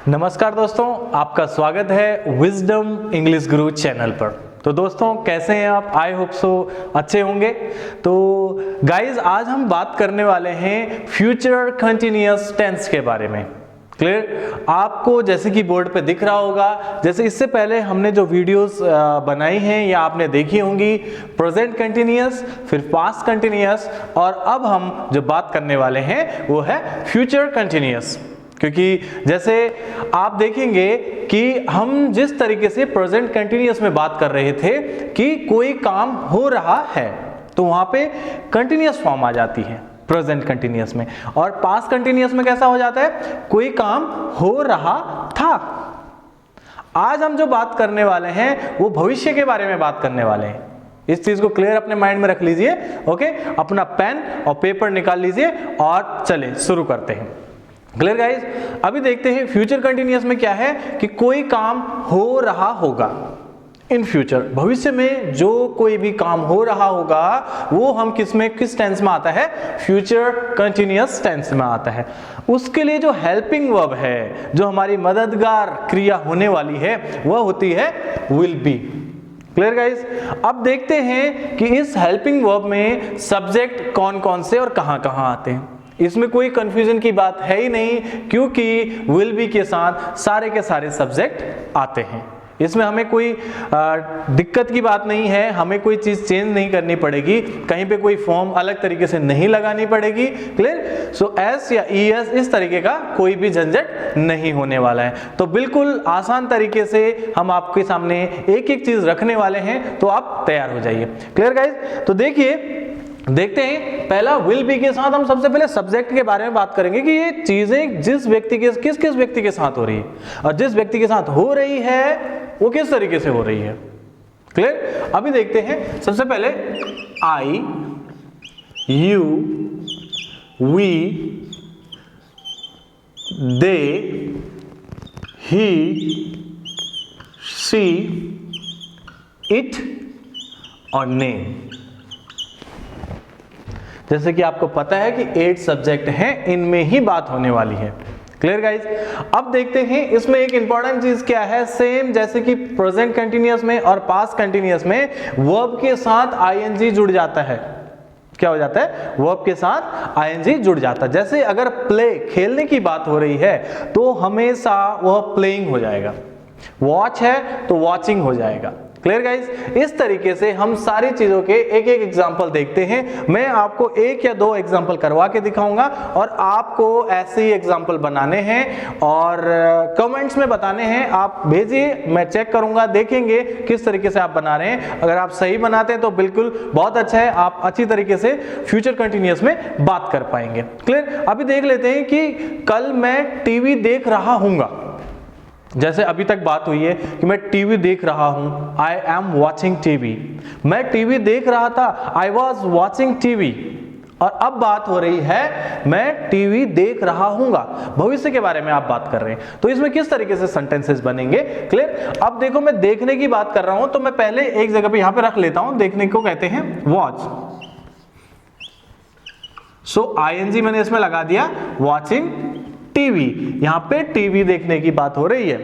नमस्कार दोस्तों, आपका स्वागत है विजडम इंग्लिश गुरु चैनल पर। तो दोस्तों कैसे हैं आप? आई होप सो अच्छे होंगे। तो गाइज आज हम बात करने वाले हैं फ्यूचर कंटिन्यूअस टेंस के बारे में। क्लियर? आपको जैसे कि बोर्ड पे दिख रहा होगा, जैसे इससे पहले हमने जो वीडियोस बनाई हैं या आपने देखी होंगी, प्रेजेंट कंटिन्यूअस, फिर पास्ट कंटिन्यूअस, और अब हम जो बात करने वाले हैं वो है फ्यूचर कंटिन्यूअस। क्योंकि जैसे आप देखेंगे कि हम जिस तरीके से प्रेजेंट कंटिन्यूअस में बात कर रहे थे कि कोई काम हो रहा है, तो वहां पे कंटिन्यूअस फॉर्म आ जाती है प्रेजेंट कंटिन्यूअस में, और पास्ट कंटिन्यूअस में कैसा हो जाता है? कोई काम हो रहा था। आज हम जो बात करने वाले हैं वो भविष्य के बारे में बात करने वाले हैं। इस चीज को क्लियर अपने माइंड में रख लीजिए। ओके, अपना पेन और पेपर निकाल लीजिए और चले शुरू करते हैं। Clear guys? अभी देखते हैं फ्यूचर कंटिन्यूअस में क्या है कि कोई काम हो रहा होगा इन फ्यूचर, भविष्य में जो कोई भी काम हो रहा होगा वो हम किस टेंस में आता है? फ्यूचर कंटिन्यूअस टेंस में आता है। उसके लिए जो हेल्पिंग वर्ब है, जो हमारी मददगार क्रिया होने वाली है, वह होती है विल बी। Clear guys? अब देखते हैं कि इस हेल्पिंग वर्ब में सब्जेक्ट कौन कौन से और कहां कहां आते हैं। इसमें कोई कंफ्यूजन की बात है ही नहीं, क्योंकि विल बी के साथ सारे के सारे सब्जेक्ट आते हैं। इसमें हमें कोई दिक्कत की बात नहीं है, हमें कोई चीज चेंज नहीं करनी पड़ेगी, कहीं पे कोई फॉर्म अलग तरीके से नहीं लगानी पड़ेगी। क्लियर? सो एस या ई एस इस तरीके का कोई भी झंझट नहीं होने वाला है। तो बिल्कुल आसान तरीके से हम आपके सामने एक एक चीज रखने वाले हैं, तो आप तैयार हो जाइए। Clear guys? तो देखते हैं पहला विल बी के साथ हम सबसे पहले सब्जेक्ट के बारे में बात करेंगे कि ये चीजें जिस व्यक्ति के किस व्यक्ति के साथ हो रही है, और जिस व्यक्ति के साथ हो रही है वो किस तरीके से हो रही है। क्लियर? अभी देखते हैं सबसे पहले I, you, we, they, he, she, it और नेम। जैसे कि आपको पता है कि 8 सब्जेक्ट हैं, इनमें ही बात होने वाली है। Clear guys? अब देखते हैं इसमें एक इंपॉर्टेंट चीज क्या है। सेम जैसे कि प्रेजेंट कंटिन्यूअस में और पास्ट कंटिन्यूअस में वर्ब के साथ आईएनजी जुड़ जाता है। क्या हो जाता है? वर्ब के साथ आईएनजी जुड़ जाता है। जैसे अगर प्ले, खेलने की बात हो रही है तो हमेशा वह प्लेइंग हो जाएगा, वॉच है तो वॉचिंग हो जाएगा। Clear guys? इस तरीके से हम सारी चीजों के एक एक एग्जांपल देखते हैं। मैं आपको 1 या 2 एग्जांपल करवा के दिखाऊंगा और आपको ऐसे ही एग्जांपल बनाने हैं और कमेंट्स में बताने हैं। आप भेजिए, मैं चेक करूंगा, देखेंगे किस तरीके से आप बना रहे हैं। अगर आप सही बनाते हैं तो बिल्कुल बहुत अच्छा है, आप अच्छी तरीके से फ्यूचर कंटिन्यूअस में बात कर पाएंगे। क्लियर? अभी देख लेते हैं कि कल मैं टीवी देख रहा हूंगा। जैसे अभी तक बात हुई है कि मैं टीवी देख रहा हूं, आई एम वॉचिंग टीवी। मैं टीवी देख रहा था, आई वॉज वॉचिंग टीवी। और अब बात हो रही है मैं टीवी देख रहा हूंगा, भविष्य के बारे में आप बात कर रहे हैं। तो इसमें किस तरीके से सेंटेंसेस बनेंगे? क्लियर? अब देखो, मैं देखने की बात कर रहा हूं तो मैं पहले एक जगह पे यहां पे रख लेता हूं। देखने को कहते हैं वॉच। सो आईएनजी मैंने इसमें लगा दिया, वॉचिंग टीवी। यहां पे टीवी देखने की बात हो रही है।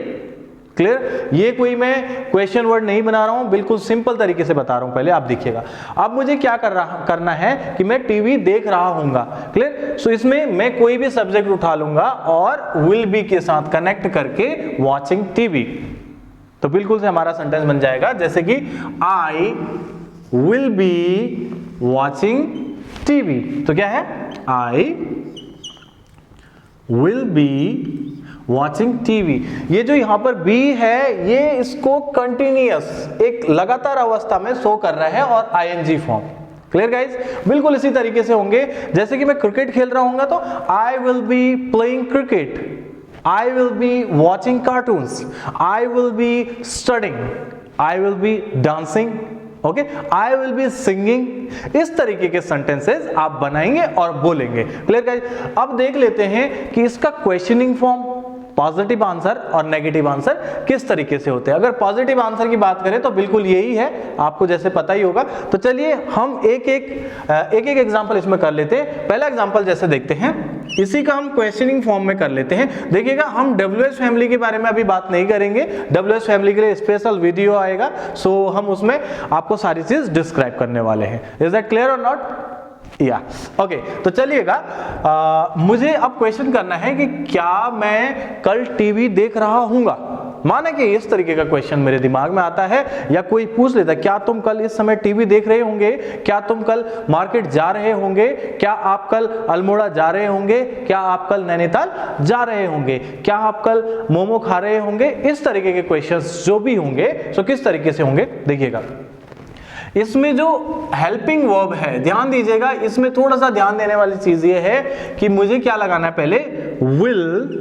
क्लियर? ये कोई मैं क्वेश्चन वर्ड नहीं बना रहा हूं, बिल्कुल सिंपल तरीके से बता रहा हूं। पहले आप देखिएगा। अब मुझे क्या करना है कि मैं टीवी देख रहा हूंगा। क्लियर? सो इसमें मैं कोई भी सब्जेक्ट उठा लूंगा और विल बी के साथ कनेक्ट करके वॉचिंग टीवी, तो बिल्कुल से हमारा सेंटेंस बन जाएगा जैसे कि आई विल बी वॉचिंग टीवी। तो क्या है? आई will be watching TV। ये जो यहां पर बी है, ये इसको कंटिन्यूअस एक लगातार अवस्था में शो कर रहा है और आईएनजी फॉर्म। Clear guys? बिल्कुल इसी तरीके से होंगे। जैसे कि मैं क्रिकेट खेल रहा हूंगा तो आई will be playing cricket, I will be watching cartoons, I will be studying, I will B dancing, okay, I will be singing. इस तरीके के सेंटेंसेस आप बनाएंगे और बोलेंगे। Clear guys? अब देख लेते हैं कि इसका क्वेश्चनिंग फॉर्म, पॉजिटिव आंसर और नेगेटिव आंसर किस तरीके से होते हैं। अगर पॉजिटिव आंसर की बात करें तो बिल्कुल यही है, आपको जैसे पता ही होगा। तो चलिए हम एक एक एग्जांपल इसमें कर लेते हैं। पहला एग्जांपल जैसे देखते हैं, इसी का हम क्वेश्चनिंग फॉर्म में कर लेते हैं। देखिएगा हम WH फैमिली के बारे में अभी बात नहीं करेंगे, WH फैमिली के लिए स्पेशल वीडियो आएगा, सो हम उसमें आपको सारी चीज डिस्क्राइब करने वाले हैं। इज दैट क्लियर और नॉट? या ओके, तो चलिएगा मुझे अब क्वेश्चन करना है कि क्या मैं कल टीवी देख रहा हूँगा। माना कि इस तरीके का क्वेश्चन मेरे दिमाग में आता है, या कोई पूछ लेता है क्या तुम कल इस समय टीवी देख रहे होंगे, क्या तुम कल मार्केट जा रहे होंगे, क्या आप कल अल्मोड़ा जा रहे होंगे, क्या आप कल नैनीताल जा रहे होंगे, क्या आप कल मोमो खा रहे होंगे। इस तरीके के क्वेश्चंस जो भी होंगे सो किस तरीके से होंगे देखिएगा। इसमें जो हेल्पिंग वर्ब है, ध्यान दीजिएगा, इसमें थोड़ा सा ध्यान देने वाली चीज ये है कि मुझे क्या लगाना है, पहले विल,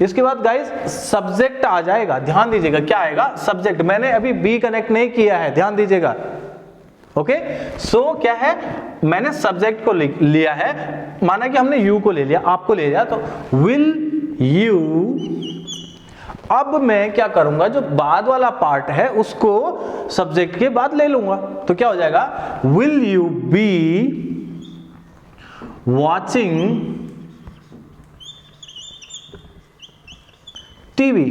इसके बाद गाइस सब्जेक्ट आ जाएगा। ध्यान दीजिएगा क्या आएगा, सब्जेक्ट। मैंने अभी बी कनेक्ट नहीं किया है, ध्यान दीजिएगा। ओके, सो क्या है, मैंने सब्जेक्ट को लिया है, माना कि हमने यू को ले लिया, आपको ले लिया, तो विल यू। अब मैं क्या करूंगा, जो बाद वाला पार्ट है उसको सब्जेक्ट के बाद ले लूंगा, तो क्या हो जाएगा, will you B watching TV.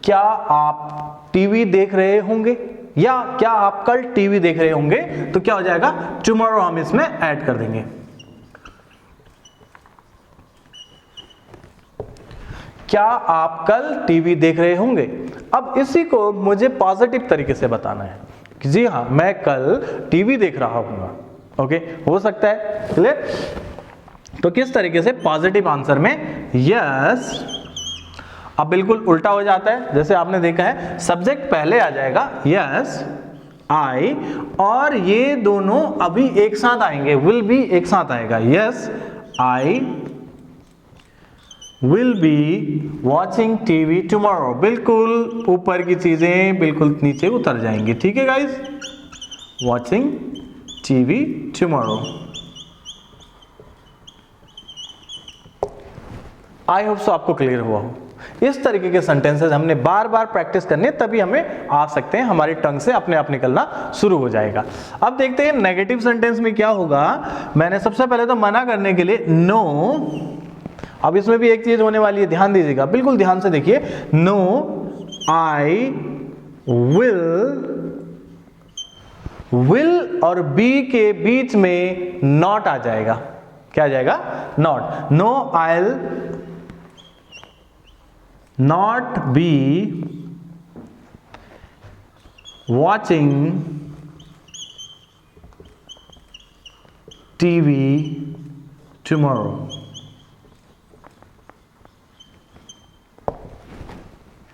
क्या आप टीवी देख रहे होंगे, या क्या आप कल टीवी देख रहे होंगे, तो क्या हो जाएगा, टुमारो हम इसमें ऐड कर देंगे। क्या आप कल टीवी देख रहे होंगे। अब इसी को मुझे पॉजिटिव तरीके से बताना है कि जी हाँ मैं कल टीवी देख रहा हूँ। ओके, हो सकता है, क्लियर। तो किस तरीके से, पॉजिटिव आंसर में यस। अब बिल्कुल उल्टा हो जाता है, जैसे आपने देखा है सब्जेक्ट पहले आ जाएगा यस आई, और ये दोनों अभी एक साथ आएंगे, विल भी एक साथ आएगा, yes I will B watching TV tomorrow. बिल्कुल ऊपर की चीजें बिल्कुल नीचे उतर जाएंगी, ठीक है guys, watching TV tomorrow. I hope so आपको क्लियर हुआ हो। इस तरीके के सेंटेंसेस हमने बार बार प्रैक्टिस करने, तभी हमें आ सकते हैं, हमारी टंग से अपने आप निकलना शुरू हो जाएगा। अब देखते हैं नेगेटिव सेंटेंस में क्या होगा। मैंने सबसे पहले तो मना करने के लिए नो, अब इसमें भी एक चीज होने वाली है, ध्यान दीजिएगा, बिल्कुल ध्यान से देखिए, नो आई विल और बी के बीच में नॉट आ जाएगा। क्या आ जाएगा, not. No I not be watching TV tomorrow.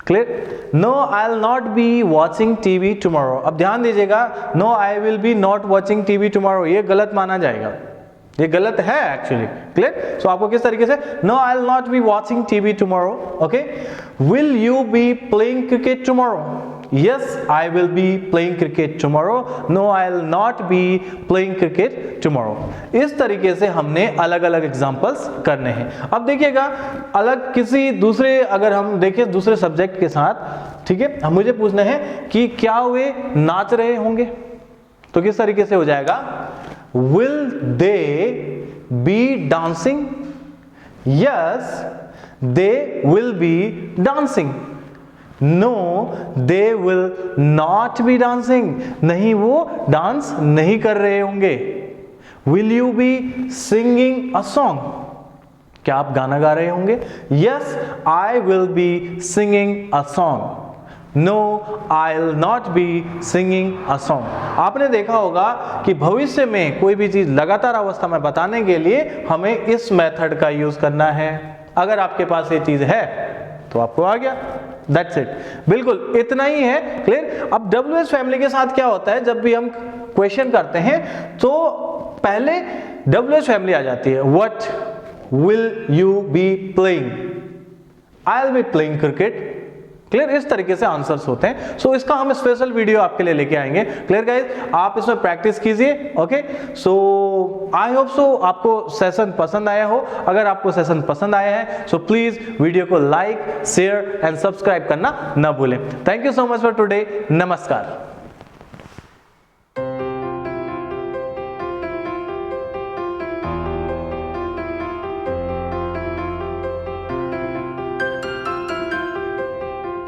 Clear? No, I'll not be watching TV tomorrow. अब ध्यान दीजिएगा, no, I will be not watching TV tomorrow, ये गलत माना जाएगा, ये गलत है एक्चुअली। क्लियर? सो आपको किस तरीके से, no I will not be watching TV tomorrow. Okay, will you be playing cricket tomorrow, yes I will be playing cricket tomorrow, no I will not be playing cricket tomorrow. इस तरीके से हमने अलग अलग एग्जांपल्स करने हैं। अब देखिएगा अलग किसी दूसरे, अगर हम देखें दूसरे सब्जेक्ट के साथ, ठीक है, हम मुझे पूछना है कि क्या वे नाच रहे होंगे, तो किस तरीके से हो जाएगा, will they be dancing? Yes, they will be dancing. No, they will not be dancing. नहीं, वो डांस नहीं कर रहे होंगे। Will you be singing a song? क्या आप गाना गा रहे होंगे? Yes, I will be singing a song. No, I'll not be singing a song. आपने देखा होगा कि भविष्य में कोई भी चीज लगातार अवस्था में बताने के लिए हमें इस मेथड का यूज करना है। अगर आपके पास ये चीज है तो आपको आ गया, दैट्स इट, बिल्कुल इतना ही है। क्लियर? अब WH फैमिली के साथ क्या होता है, जब भी हम क्वेश्चन करते हैं तो पहले WH फैमिली आ जाती है, what will you be playing, I will be playing cricket. Clear? इस तरीके से आंसर्स होते हैं। सो इसका हम स्पेशल वीडियो आपके लिए लेके आएंगे। Clear guys? आप इसमें प्रैक्टिस कीजिए। Okay, so I hope so आपको सेशन पसंद आया हो। अगर आपको सेशन पसंद आया है सो प्लीज वीडियो को लाइक, शेयर एंड सब्सक्राइब करना ना भूलें। Thank you so much for today. नमस्कार।